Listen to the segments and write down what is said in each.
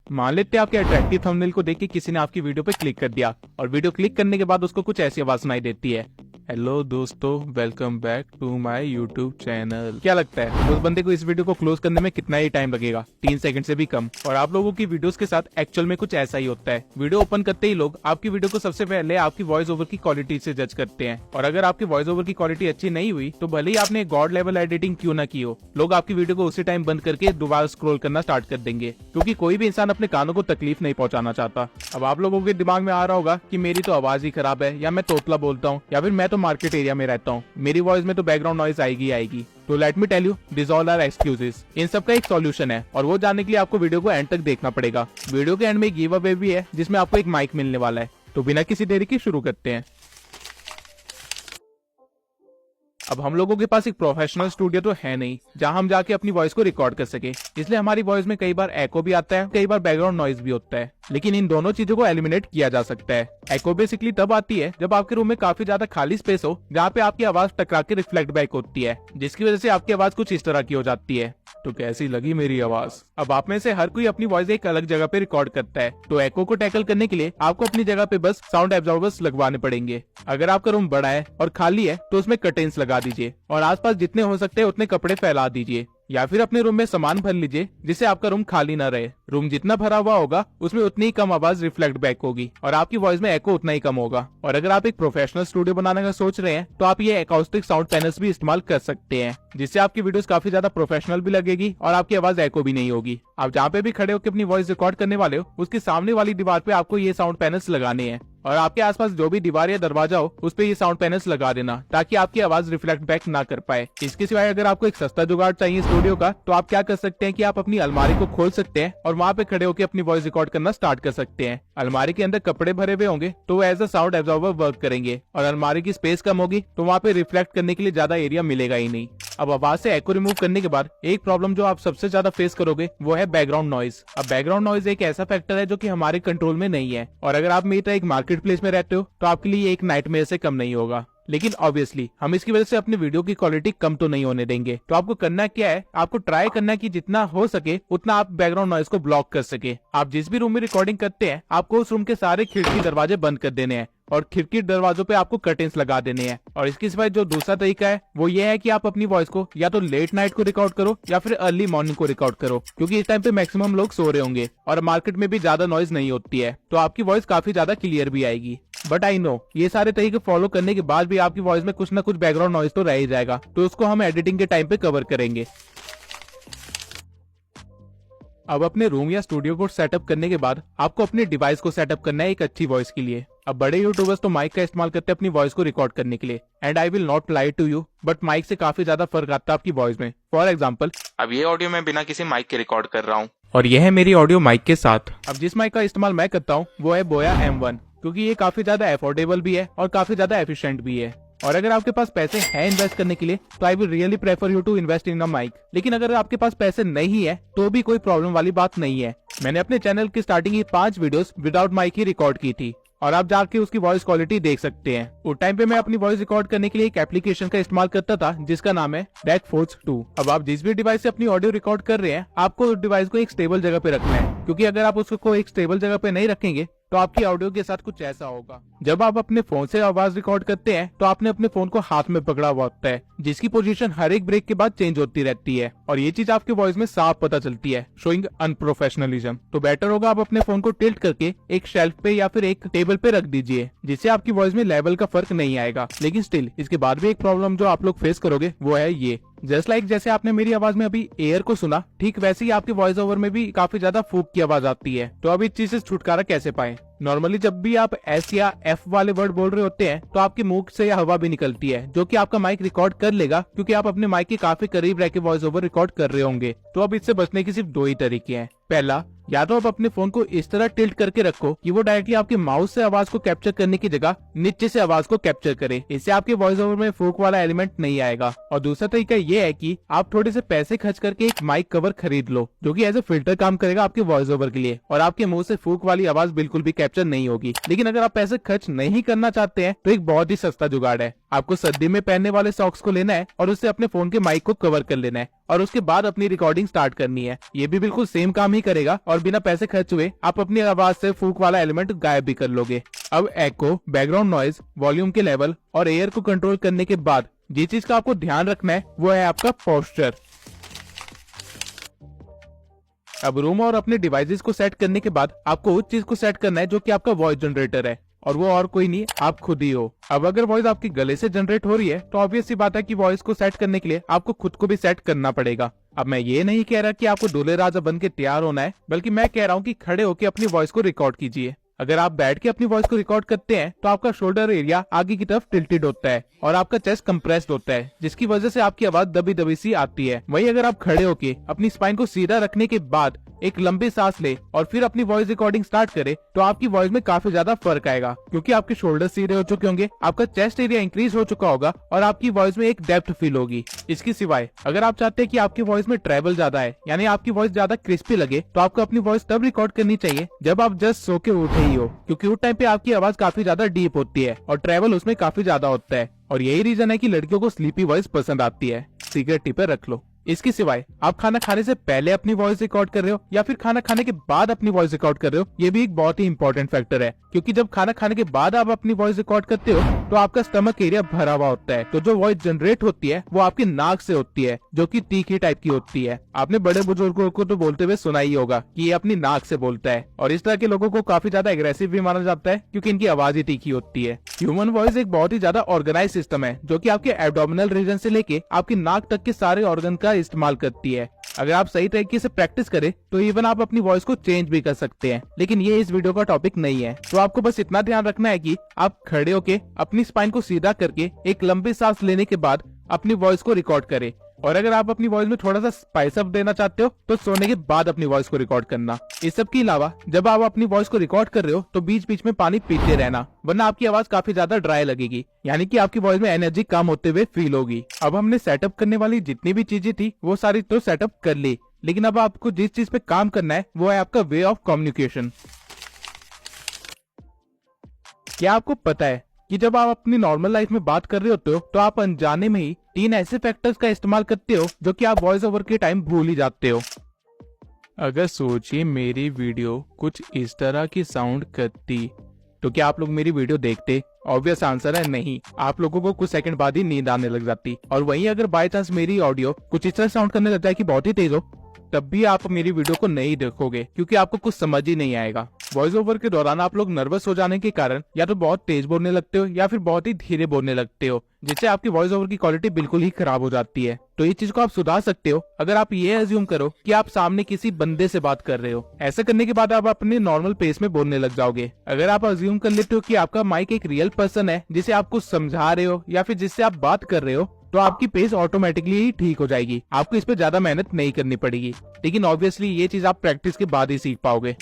मान लेते हैं आपके अट्रैक्टिव थंबनेल को देख के किसी ने आपकी वीडियो पे क्लिक कर दिया और वीडियो क्लिक करने के बाद उसको कुछ ऐसी आवाज सुनाई देती है, हेलो दोस्तों, welcome back to my YouTube channel. क्या लगता है उस बंदे को इस वीडियो को क्लोज करने में कितना ही टाइम लगेगा? 3 सेकंड से भी कम। और आप लोगों की वीडियोस के साथ एक्चुअल में कुछ ऐसा ही होता है। वीडियो ओपन करते ही लोग आपकी वीडियो को सबसे पहले आपकी वॉइस ओवर की क्वालिटी से जज करते हैं, और अगर आपकी वॉइस ओवर की क्वालिटी अच्छी नहीं हुई तो भले ही आपने गॉड लेवल एडिटिंग क्यों ना की हो, लोग आपकी वीडियो को उसी टाइम बंद करके दोबारा स्क्रॉल करना स्टार्ट कर देंगे, क्योंकि कोई भी इंसान अपने कानों को तकलीफ नहीं पहुंचाना चाहता। अब आप लोगों के दिमाग में आ रहा होगा कि मेरी तो आवाज ही खराब है, या मैं तोतला बोलता हूँ, या फिर मैं तो मार्केट एरिया में रहता हूँ, मेरी वॉइस में तो बैकग्राउंड नॉइज आएगी। तो let me tell you, this all are excuses. इन सब का एक सॉल्यूशन है, और वो जानने के लिए आपको वीडियो को एंड तक देखना पड़ेगा। वीडियो के एंड में एक गिव अवे भी है जिसमें आपको एक माइक मिलने वाला है। तो बिना किसी देरी के शुरू करते हैं। अब हम लोगों के पास एक प्रोफेशनल स्टूडियो तो है नहीं जहां हम जाके अपनी वॉइस को रिकॉर्ड कर सके, इसलिए हमारी वॉइस में कई बार एको भी आता है, कई बार बैकग्राउंड नॉइज भी होता है। लेकिन इन दोनों चीजों को एलिमिनेट किया जा सकता है। एको बेसिकली तब आती है जब आपके रूम में काफी ज्यादा खाली स्पेस हो जहाँ पे आपकी आवाज टकरा के रिफ्लेक्ट बैक होती है, जिसकी वजह से आपकी आवाज कुछ इस तरह की हो जाती है। तो कैसी लगी मेरी आवाज? अब आप में से हर कोई अपनी वॉइस एक अलग जगह पे रिकॉर्ड करता है, तो एको को टैकल करने के लिए आपको अपनी जगह पे बस साउंड एब्जॉर्बर्स लगवाने पड़ेंगे। अगर आपका रूम बड़ा है और खाली है तो उसमें कर्टेन्स लगा दीजिए, और आसपास जितने हो सकते हैं उतने कपड़े फैला दीजिए, या फिर अपने रूम में सामान भर लीजिए जिससे आपका रूम खाली ना रहे। रूम जितना भरा हुआ होगा उसमें उतनी ही कम आवाज रिफ्लेक्ट बैक होगी और आपकी वॉइस में एको उतना ही कम होगा। और अगर आप एक प्रोफेशनल स्टूडियो बनाने का सोच रहे हैं तो आप ये अकाउस्टिक साउंड पैनल्स भी इस्तेमाल कर सकते हैं, जिससे आपकी वीडियोस काफी ज्यादा प्रोफेशनल भी लगेगी और आपकी आवाज एको भी नहीं होगी। आप जहाँ पे भी खड़े होकर अपनी वॉइस रिकॉर्ड करने वाले हो उसके सामने वाली दीवार पे आपको ये साउंड पैनल्स लगाने हैं, और आपके आसपास जो भी दीवार या दरवाजा हो उस पे ये साउंड पैनल्स लगा देना ताकि आपकी आवाज रिफ्लेक्ट बैक ना कर पाए। इसके सिवाय अगर आपको एक सस्ता जुगाड़ चाहिए स्टूडियो का, तो आप क्या कर सकते हैं कि आप अपनी अलमारी को खोल सकते हैं और वहाँ पे खड़े होकर अपनी वॉइस रिकॉर्ड करना स्टार्ट कर सकते हैं। अलमारी के अंदर कपड़े भरे हुए होंगे तो वो as a sound absorber work करेंगे, और अलमारी की स्पेस कम होगी तो वहाँ पे रिफ्लेक्ट करने के लिए ज्यादा एरिया मिलेगा ही नहीं। अब आवाज से एको रिमूव करने के बाद एक प्रॉब्लम जो आप सबसे ज्यादा फेस करोगे वो है बैकग्राउंड नॉइज। अब बैकग्राउंड नॉइज एक ऐसा फैक्टर है जो कि हमारे कंट्रोल में नहीं है, और अगर आप मेरी तरह एक मार्केट प्लेस में रहते हो तो आपके लिए एक नाइटमेयर से कम नहीं होगा। लेकिन ऑब्वियसली हम इसकी वजह से अपनी वीडियो की क्वालिटी कम तो नहीं होने देंगे। तो आपको करना क्या है, आपको ट्राई करना है कि जितना हो सके उतना आप बैकग्राउंड नॉइज को ब्लॉक कर सके। आप जिस भी रूम में रिकॉर्डिंग करते हैं आपको उस रूम के सारे खिड़की दरवाजे बंद कर देने हैं, और खिड़की दरवाजों पे आपको कर्टेन्स लगा देने हैं। और इसके सिवाय जो दूसरा तरीका है वो ये है कि आप अपनी वॉइस को या तो लेट नाइट को रिकॉर्ड करो या फिर अर्ली मॉर्निंग को रिकॉर्ड करो, क्योंकि इस टाइम पे मैक्सिमम लोग सो रहे होंगे और मार्केट में भी ज्यादा नॉइज नहीं होती है, तो आपकी वॉइस काफी ज्यादा क्लियर भी आएगी। बट आई नो ये सारे तरीके फॉलो करने के बाद भी आपकी वॉइस में कुछ ना कुछ बैकग्राउंड नॉइज तो रह ही जाएगा, तो उसको हम एडिटिंग के टाइम पे कवर करेंगे। अब अपने रूम या स्टूडियो को सेटअप करने के बाद आपको अपने डिवाइस को सेटअप करना है एक अच्छी वॉइस के लिए। अब बड़े यूट्यूबर्स तो माइक का इस्तेमाल करते हैं अपनी वॉइस को रिकॉर्ड करने के लिए, and I will not lie to you, but mic से काफी ज्यादा फर्क आता है आपकी वॉइस में। फॉर एग्जाम्पल, अब ये ऑडियो मैं बिना किसी माइक के रिकॉर्ड कर रहा हूँ, और यह है मेरी ऑडियो माइक के साथ। अब जिस माइक का इस्तेमाल मैं करता हूँ वो है बोया M1, क्योंकि ये काफी ज्यादा अफोर्डेबल भी है और काफी ज्यादा एफिशिएंट भी है। और अगर आपके पास पैसे हैं इन्वेस्ट करने के लिए तो I will really prefer you to invest in a mic. लेकिन अगर आपके पास पैसे नहीं है तो भी कोई प्रॉब्लम वाली बात नहीं है। मैंने अपने चैनल की स्टार्टिंग की 5 वीडियोस विदाउट माइक ही रिकॉर्ड की थी, और आप जाके उसकी वॉइस क्वालिटी देख सकते हैं। उस टाइम पे मैं अपनी वॉइस रिकॉर्ड करने के लिए एक एप्लीकेशन का इस्तेमाल करता था जिसका नाम है DAC-Force 2। अब आप जिस भी डिवाइस से अपनी ऑडियो रिकॉर्ड कर रहे हैं आपको उस डिवाइस को एक स्टेबल जगह पे रखना है, क्योंकि अगर आप उसको एक स्टेबल जगह पे नहीं रखेंगे तो आपकी ऑडियो के साथ कुछ ऐसा होगा। जब आप अपने फोन से आवाज रिकॉर्ड करते हैं तो आपने अपने फोन को हाथ में पकड़ा हुआ होता है, जिसकी पोजीशन हर एक ब्रेक के बाद चेंज होती रहती है, और ये चीज आपके वॉइस में साफ पता चलती है, शोइंग अनप्रोफेशनलिज्म। तो बेटर होगा आप अपने फोन को टिल्ट करके एक शेल्फ पे या फिर एक टेबल पे रख दीजिए, जिससे आपकी वॉइस में लेवल का फर्क नहीं आएगा। लेकिन स्टिल इसके बाद भी एक प्रॉब्लम जो आप लोग फेस करोगे वो है ये, जस्ट लाइक जैसे आपने मेरी आवाज में अभी एयर को सुना, ठीक वैसे ही आपके वॉइस ओवर में भी काफी ज्यादा फूक की आवाज आती है। तो अब इस चीज से छुटकारा कैसे पाएं? नॉर्मली जब भी आप एस या एफ वाले वर्ड बोल रहे होते हैं तो आपके मुंह से हवा भी निकलती है, जो कि आपका माइक रिकॉर्ड कर लेगा, क्योंकि आप अपने माइक के काफी करीब रह के वॉइस ओवर रिकॉर्ड कर रहे होंगे। तो अब इससे बचने के सिर्फ 2 ही तरीके हैं। पहला, या तो आप अपने फोन को इस तरह टिल्ट करके रखो कि वो डायरेक्टली आपके माउस से आवाज को कैप्चर करने की जगह नीचे से आवाज को कैप्चर करे, इससे आपके वॉइस ओवर में फूक वाला एलिमेंट नहीं आएगा। और दूसरा तरीका ये है कि आप थोड़े से पैसे खर्च करके एक माइक कवर खरीद लो, जो कि एज ए फिल्टर काम करेगा आपके वॉइस ओवर के लिए, और आपके मुंह से फूक वाली आवाज बिल्कुल भी कैप्चर नहीं होगी। लेकिन अगर आप पैसे खर्च नहीं करना चाहते हैं तो एक बहुत ही सस्ता जुगाड़ है, आपको सर्दी में पहनने वाले सॉक्स को लेना है और उससे अपने फोन के माइक को कवर कर लेना है और उसके बाद अपनी रिकॉर्डिंग स्टार्ट करनी है। ये भी बिल्कुल सेम काम ही करेगा और बिना पैसे खर्च हुए आप अपनी आवाज से फूक वाला एलिमेंट गायब भी कर लोगे। अब एको, बैकग्राउंड नॉइज, वॉल्यूम के लेवल और एयर को कंट्रोल करने के बाद जिस चीज का आपको ध्यान रखना है वो है आपका पोस्चर। अब रूम और अपने डिवाइसेस को सेट करने के बाद आपको उस चीज को सेट करना है जो कि आपका वॉइस जनरेटर है और वो और कोई नहीं, आप खुद ही हो। अब अगर वॉइस आपके गले से जनरेट हो रही है तो ऑब्वियस सी बात है कि वॉइस को सेट करने के लिए आपको खुद को भी सेट करना पड़ेगा। अब मैं ये नहीं कह रहा कि आपको दूल्हे राजा बन के तैयार होना है, बल्कि मैं कह रहा हूँ कि खड़े होकर अपनी वॉइस को रिकॉर्ड कीजिए। अगर आप बैठ के अपनी वॉइस को रिकॉर्ड करते हैं तो आपका शोल्डर एरिया आगे की तरफ टिल्टेड होता है और आपका चेस्ट कंप्रेस्ड होता है, जिसकी वजह से आपकी आवाज दबी दबी सी आती है। वहीं अगर आप खड़े होके अपनी स्पाइन को सीधा रखने के बाद एक लंबी सांस ले और फिर अपनी वॉइस रिकॉर्डिंग स्टार्ट करे तो आपकी वॉइस में काफी ज्यादा फर्क आएगा, क्योंकि आपके शोल्डर सीधे हो चुके होंगे, आपका चेस्ट एरिया इंक्रीज हो चुका होगा और आपकी वॉइस में एक डेप्थ फील होगी। इसके सिवाय अगर आप चाहते हैं कि आपकी वॉइस में ट्रेवल ज्यादा है, यानी आपकी वॉइस ज्यादा क्रिस्पी लगे, तो आपको अपनी वॉइस तब रिकॉर्ड करनी चाहिए जब आप जस्ट सो के उठे ही हो, क्योंकि उस टाइम पे आपकी आवाज काफी ज्यादा डीप होती है और ट्रेवल उसमें काफी ज्यादा होता है और यही रीजन है कि लड़कियों को स्लीपी वॉइस पसंद आती है। सीक्रेट टिप रख लो। इसके सिवाय आप खाना खाने से पहले अपनी वॉइस रिकॉर्ड कर रहे हो या फिर खाना खाने के बाद अपनी वॉइस रिकॉर्ड कर रहे हो, ये भी एक बहुत ही इंपॉर्टेंट फैक्टर है, क्योंकि जब खाना खाने के बाद आप अपनी वॉइस रिकॉर्ड करते हो तो आपका स्टमक एरिया भरा हुआ होता है, तो जो वॉइस जनरेट होती है वो आपकी नाक से होती है, जो कि तीखी टाइप की होती है। आपने बड़े बुजुर्गों को तो बोलते हुए सुना ही होगा कि ये अपनी नाक से बोलता है और इस तरह के लोगों को काफी ज्यादा एग्रेसिव भी माना जाता है, क्योंकि इनकी आवाज ही तीखी होती है। ह्यूमन वॉइस एक बहुत ही ज्यादा ऑर्गेनाइज सिस्टम है जो कि आपके एब्डोमिनल रीजन से लेके आपकी नाक तक के सारे ऑर्गन का इस्तेमाल करती है। अगर आप सही तरीके से प्रैक्टिस करें तो इवन आप अपनी वॉइस को चेंज भी कर सकते हैं, लेकिन ये इस वीडियो का टॉपिक नहीं है। तो आपको बस इतना ध्यान रखना है कि आप खड़े होके अपनी स्पाइन को सीधा करके एक लंबी सांस लेने के बाद अपनी वॉइस को रिकॉर्ड करें, और अगर आप अपनी वॉइस में थोड़ा सा स्पाइस अप देना चाहते हो तो सोने के बाद अपनी वॉइस को रिकॉर्ड करना। इस सब के अलावा जब आप अपनी वॉइस को रिकॉर्ड कर रहे हो तो बीच बीच में पानी पीते रहना, वरना आपकी आवाज काफी ज्यादा ड्राई लगेगी, यानी कि आपकी वॉइस में एनर्जी कम होते हुए फील होगी। अब हमने सेटअप करने वाली जितनी भी चीजें थी वो सारी तो सेटअप कर ली, लेकिन अब आपको जिस चीज पे काम करना है वो है आपका वे ऑफ कम्युनिकेशन। क्या आपको पता है कि जब आप अपनी नॉर्मल लाइफ में बात कर रहे होते हो तो आप अनजाने में ही 3 ऐसे फैक्टर्स का इस्तेमाल करते हो जो कि आप वॉइस ओवर के टाइम भूल ही जाते हो। अगर सोचिए मेरी वीडियो कुछ इस तरह की साउंड करती तो क्या आप लोग मेरी वीडियो देखते? ऑब्वियस आंसर है नहीं। आप लोगों को कुछ सेकंड बाद ही नींद आने लग जाती। और वहीं अगर बाय चांस मेरी ऑडियो कुछ इस तरह साउंड करने लगता है कि बहुत ही तेज हो, तब भी आप मेरी वीडियो को नहीं देखोगे, क्योंकि आपको कुछ समझ ही नहीं आएगा। वॉइस ओवर के दौरान आप लोग नर्वस हो जाने के कारण या तो बहुत तेज बोलने लगते हो या फिर बहुत ही धीरे बोलने लगते हो, जिससे आपकी वॉइस ओवर की क्वालिटी बिल्कुल ही खराब हो जाती है। तो इस चीज को आप सुधार सकते हो अगर आप ये अज्यूम करो कि आप सामने किसी बंदे से बात कर रहे हो। ऐसा करने के बाद आप अपने नॉर्मल पेस में बोलने लग जाओगे। अगर आप अज्यूम कर लेते हो कि आपका माइक एक रियल पर्सन है जिसे आप कुछ समझा रहे हो या फिर जिससे आप बात कर रहे हो, तो आपकी पेस ऑटोमेटिकली ही ठीक हो जाएगी। आपको इस पे ज्यादा मेहनत नहीं करनी पड़ेगी, लेकिन ऑब्वियसली ये चीज आप प्रैक्टिस के बाद ही सीख पाओगे।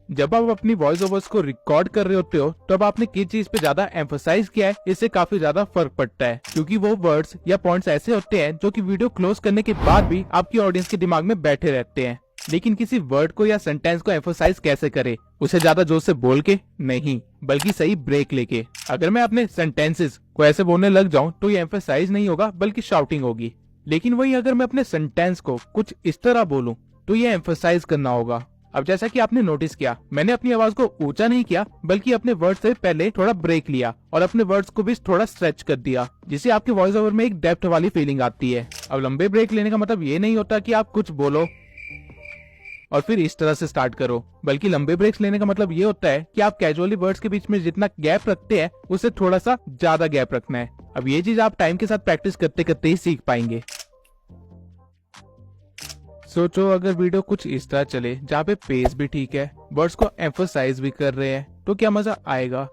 जब आप अपनी वॉइस ओवर्स को रिकॉर्ड कर रहे होते हो तब आपने किस चीज पे ज्यादा एम्फसाइज किया है, इससे काफी ज्यादा फर्क पड़ता है, क्योंकि वो वर्ड्स या पॉइंट्स ऐसे होते हैं जो कि वीडियो क्लोज करने के बाद भी आपकी ऑडियंस के दिमाग में बैठे रहते हैं। लेकिन किसी वर्ड को या सेंटेंस को एम्फसाइज कैसे करे? उसे ज्यादा जोर से बोल के नहीं, बल्कि सही ब्रेक लेके। अगर मैं अपने सेंटेंसेस को ऐसे बोलने लग जाऊं तो ये एम्फसाइज नहीं होगा बल्कि शाउटिंग होगी, लेकिन वही अगर मैं अपने सेंटेंस को कुछ इस तरह बोलूं तो ये एम्फसाइज करना होगा। अब जैसा कि आपने नोटिस किया, मैंने अपनी आवाज को ऊंचा नहीं किया बल्कि अपने वर्ड से पहले थोड़ा ब्रेक लिया और अपने वर्ड्स को भी थोड़ा स्ट्रेच कर दिया, जिससे आपके वॉइस ओवर में एक डेप्थ वाली फीलिंग आती है। अब लंबे ब्रेक लेने का मतलब ये नहीं होता कि आप कुछ बोलो और फिर इस तरह से स्टार्ट करो, बल्कि लंबे ब्रेक्स लेने का मतलब ये होता है कि आप कैजुअली वर्ड्स के बीच में जितना गैप रखते हैं उससे थोड़ा सा ज्यादा गैप रखना है। अब ये चीज आप टाइम के साथ प्रैक्टिस करते करते ही सीख पाएंगे। सोचो अगर वीडियो कुछ इस तरह चले जहाँ पे पेस भी ठीक है, वर्ड्स को एम्फसाइज भी कर रहे हैं, तो क्या मजा आएगा।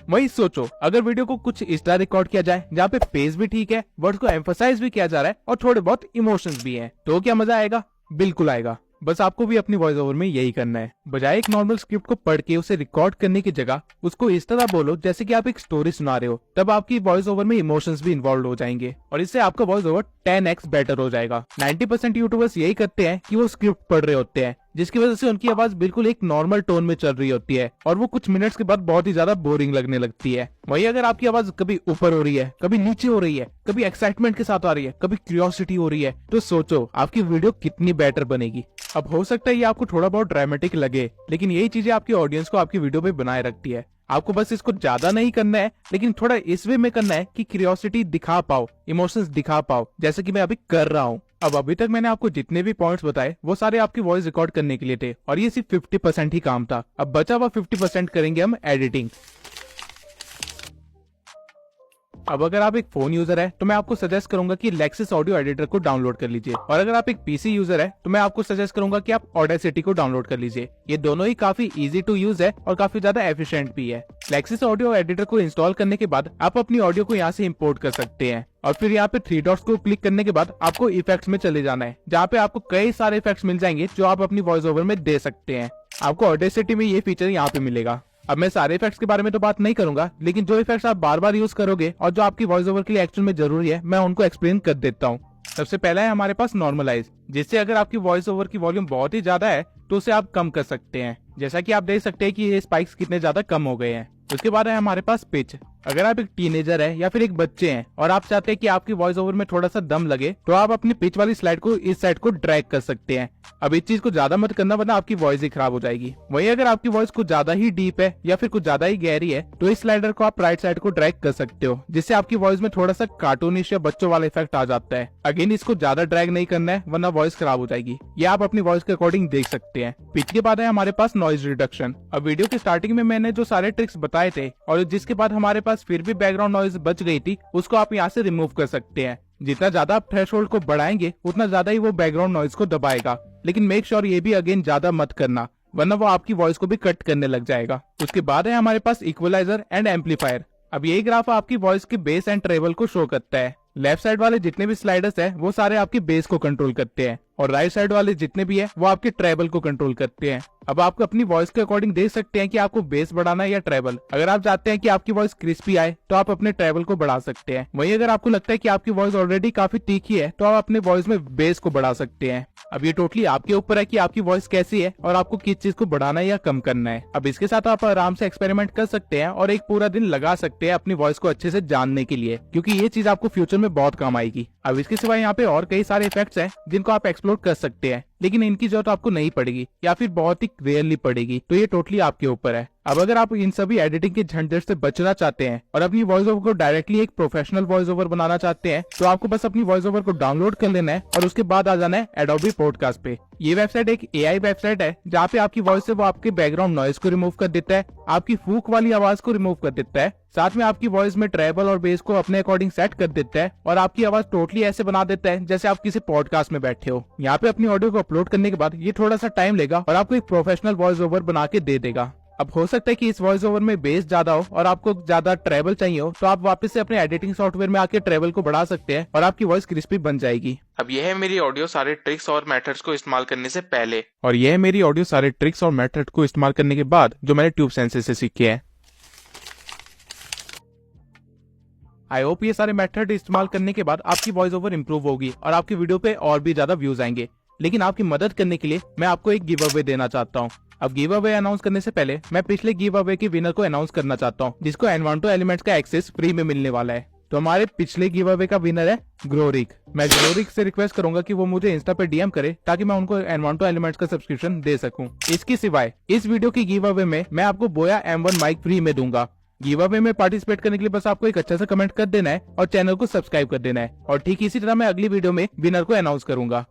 वही सोचो अगर वीडियो को कुछ इस तरह रिकॉर्ड किया जाए जहाँ पे पेस भी ठीक है, वर्ड्स को एम्फसाइज भी किया जा रहा है और थोड़े बहुत इमोशंस भी हैं, तो क्या मजा आएगा? बिल्कुल आएगा। बस आपको भी अपनी वॉइस ओवर में यही करना है। बजाय एक नॉर्मल स्क्रिप्ट को पढ़ के उसे रिकॉर्ड करने की जगह उसको इस तरह बोलो जैसे कि आप एक स्टोरी सुना रहे हो, तब आपकी वॉइस ओवर में इमोशंस भी इन्वॉल्व हो जाएंगे और इससे आपका वॉइस ओवर 10x बेटर हो जाएगा। 90% यूट्यूबर्स यही करते हैं कि वो स्क्रिप्ट पढ़ रहे होते हैं, जिसकी वजह से उनकी आवाज बिल्कुल एक नॉर्मल टोन में चल रही होती है और वो कुछ मिनट्स के बाद बहुत ही ज्यादा बोरिंग लगने लगती है। वहीं अगर आपकी आवाज कभी ऊपर हो रही है, कभी नीचे हो रही है, कभी एक्साइटमेंट के साथ आ रही है, कभी क्यूरियोसिटी हो रही है, तो सोचो आपकी वीडियो कितनी बेटर बनेगी। अब हो सकता है ये आपको थोड़ा बहुत ड्रामेटिक लगे, लेकिन यही चीजें आपकी ऑडियंस को आपकी वीडियो में बनाए रखती है। आपको बस इसको ज्यादा नहीं करना है, लेकिन थोड़ा इस वे में करना है कि क्यूरियोसिटी दिखा पाओ, इमोशंस दिखा पाओ, जैसे कि मैं अभी कर रहा हूँ। अब अभी तक मैंने आपको जितने भी पॉइंट्स बताए वो सारे आपकी वॉइस रिकॉर्ड करने के लिए थे और ये सिर्फ 50% ही काम था। अब बचा हुआ 50% करेंगे हम एडिटिंग। अब अगर आप एक फोन यूजर है तो मैं आपको सजेस्ट करूंगा कि लेक्सिस ऑडियो एडिटर को डाउनलोड कर लीजिए, और अगर आप एक पीसी यूजर है तो मैं आपको सजेस्ट करूंगा कि आप ऑडेसिटी को डाउनलोड कर लीजिए। ये दोनों ही काफी इजी टू यूज है और काफी ज्यादा एफिशिएंट भी है। लेक्सिस ऑडियो एडिटर को इंस्टॉल करने के बाद आप अपनी ऑडियो को यहाँ से इम्पोर्ट कर सकते हैं और फिर यहाँ पे 3 डॉट्स को क्लिक करने के बाद आपको इफेक्ट्स में चले जाना है, जहाँ पे आपको कई सारे इफेक्ट्स मिल जाएंगे जो आप अपनी वॉइस ओवर में दे सकते हैं। आपको ऑडेसिटी में ये फीचर यहाँ पे मिलेगा। अब मैं सारे इफेक्ट्स के बारे में तो बात नहीं करूंगा, लेकिन जो इफेक्ट्स आप बार बार यूज करोगे और जो आपकी वॉइस ओवर के लिए एक्चुअल में जरूरी है, मैं उनको एक्सप्लेन कर देता हूँ। सबसे पहला है हमारे पास नॉर्मलाइज, जिससे अगर आपकी वॉइस ओवर की वॉल्यूम बहुत ही ज्यादा है तो उसे आप कम कर सकते हैं। जैसा कि आप देख सकते हैं कि ये स्पाइक्स कितने ज्यादा कम हो गए हैं। उसके बाद है हमारे पास पिच। अगर आप एक टीनेजर है या फिर एक बच्चे हैं और आप चाहते हैं कि आपकी वॉइस ओवर में थोड़ा सा दम लगे, तो आप अपनी पिच वाली स्लाइड को इस साइड को ड्रैग कर सकते हैं। अब इस चीज को ज्यादा मत करना, वरना आपकी वॉइस ही खराब हो जाएगी। वहीं अगर आपकी वॉइस कुछ ज्यादा ही डीप है या फिर कुछ ज्यादा ही गहरी है, तो इस स्लाइडर को आप राइट साइड को ड्रैग कर सकते हो, जिससे आपकी वॉइस में थोड़ा सा कार्टूनिश या बच्चों वाला इफेक्ट आ जाता है। अगेन इसको ज्यादा ड्रैग नहीं करना है, वरना वॉइस खराब हो जाएगी। ये आप अपनी वॉइस के अकॉर्डिंग देख सकते हैं। पिच के बाद है हमारे पास नॉइज रिडक्शन। अब वीडियो की स्टार्टिंग में मैंने जो सारे ट्रिक्स बताए थे और जिसके बाद हमारे पास फिर भी बैकग्राउंड नॉइज बच गई थी, उसको आप यहाँ से रिमूव कर सकते हैं। जितना ज्यादा आप थ्रेशोल्ड को बढ़ाएंगे उतना ज्यादा ही वो बैकग्राउंड नॉइज को दबाएगा, लेकिन मेक श्योर ये भी अगेन ज्यादा मत करना, वरना वो आपकी वॉइस को भी कट करने लग जाएगा। उसके बाद है हमारे पास इक्वलाइजर एंड एम्पलीफायर। अब यही ग्राफ आपकी वॉइस के बेस एंड ट्रेबल को शो करता है। लेफ्ट साइड वाले जितने भी स्लाइडर्स है वो सारे आपके बेस को कंट्रोल करते हैं और राइट साइड वाले जितने भी है वो आपके ट्रेबल को कंट्रोल करते हैं। अब आप अपनी वॉइस के अकॉर्डिंग देख सकते हैं कि आपको बेस बढ़ाना है या ट्रेबल। अगर आप चाहते हैं कि आपकी वॉइस क्रिस्पी आए तो आप अपने ट्रेबल को बढ़ा सकते हैं। वहीं अगर आपको लगता है कि आपकी वॉइस ऑलरेडी काफी तीखी है तो आप अपने वॉइस में बेस को बढ़ा सकते हैं। अब ये टोटली आपके ऊपर है कि आपकी वॉइस कैसी है और आपको किस चीज को बढ़ाना है या कम करना है। अब इसके साथ आप आराम से एक्सपेरिमेंट कर सकते हैं और एक पूरा दिन लगा सकते हैं अपनी वॉइस को अच्छे से जानने के लिए, क्योंकि ये चीज आपको फ्यूचर में बहुत काम आएगी। अब इसके सिवाय यहाँ पे और कई सारे इफेक्ट्स हैं जिनको आप एक्सप्लोर कर सकते हैं, लेकिन इनकी जरूरत आपको नहीं पड़ेगी या फिर बहुत ही रेयरली पड़ेगी, तो ये टोटली आपके ऊपर है। अब अगर आप इन सभी एडिटिंग के झंझट से बचना चाहते हैं और अपनी वॉइस ओवर को डायरेक्टली एक प्रोफेशनल वॉइस ओवर बनाना चाहते हैं, तो आपको बस अपनी वॉइस ओवर को डाउनलोड कर लेना है और उसके बाद आ जाना है एडोबी पॉडकास्ट पे। ये वेबसाइट एक एआई वेबसाइट है जहाँ पे आपकी वॉइस से वो आपके बैकग्राउंड नॉइज को रिमूव कर देता है, आपकी फूक वाली आवाज को रिमूव कर देता है, साथ में आपकी वॉइस में ट्रेबल और बेस को अपने अकॉर्डिंग सेट कर देता है और आपकी आवाज टोटली ऐसे बना देता है जैसे आप किसी पॉडकास्ट में बैठे हो। यहाँ पे अपनी ऑडियो को अपलोड करने के बाद ये थोड़ा सा टाइम लेगा और आपको एक प्रोफेशनल वॉइस ओवर बना के दे देगा। अब हो सकता है कि इस वॉइस ओवर में बेस ज्यादा हो और आपको ज्यादा ट्रेबल चाहिए हो, तो आप वापस से अपने एडिटिंग सॉफ्टवेयर में आके ट्रेबल को बढ़ा सकते हैं और आपकी वॉइस क्रिस्पी बन जाएगी। अब यह है मेरी ऑडियो सारे ट्रिक्स और मेथड्स को इस्तेमाल करने से पहले, और यह है मेरी ऑडियो सारे ट्रिक्स और मेथड को इस्तेमाल करने के बाद जो मैंने ट्यूब सेंसर से सीखे हैं। आई होप ये सारे मेथड इस्तेमाल करने के बाद आपकी वॉइस ओवर इंप्रूव होगी और आपकी वीडियो पे और भी ज्यादा व्यूज आएंगे। लेकिन आपकी मदद करने के लिए मैं आपको एक गिव अवे देना चाहता हूँ। अब गिव अवे अनाउंस करने से पहले मैं पिछले गिव अवे के विनर को अनाउंस करना चाहता हूँ, जिसको एनवांटो एलिमेंट्स का एक्सेस फ्री में मिलने वाला है। तो हमारे पिछले गिव अवे का विनर है ग्रोरिक। मैं ग्रोरिक से रिक्वेस्ट करूंगा कि वो मुझे इंस्टा पे डीएम करे ताकि मैं उनको एनवांटो एलिमेंट्स का सब्सक्रिप्शन दे सकूं। इसके सिवाय इस वीडियो की गिव अवे में मैं आपको बोया M1 माइक फ्री में दूंगा। गिव अवे में पार्टिसिपेट करने के लिए बस आपको एक अच्छा सा कमेंट कर देना है और चैनल को सब्सक्राइब कर देना है, और ठीक इसी तरह मैं अगली वीडियो में विनर को अनाउंस करूंगा।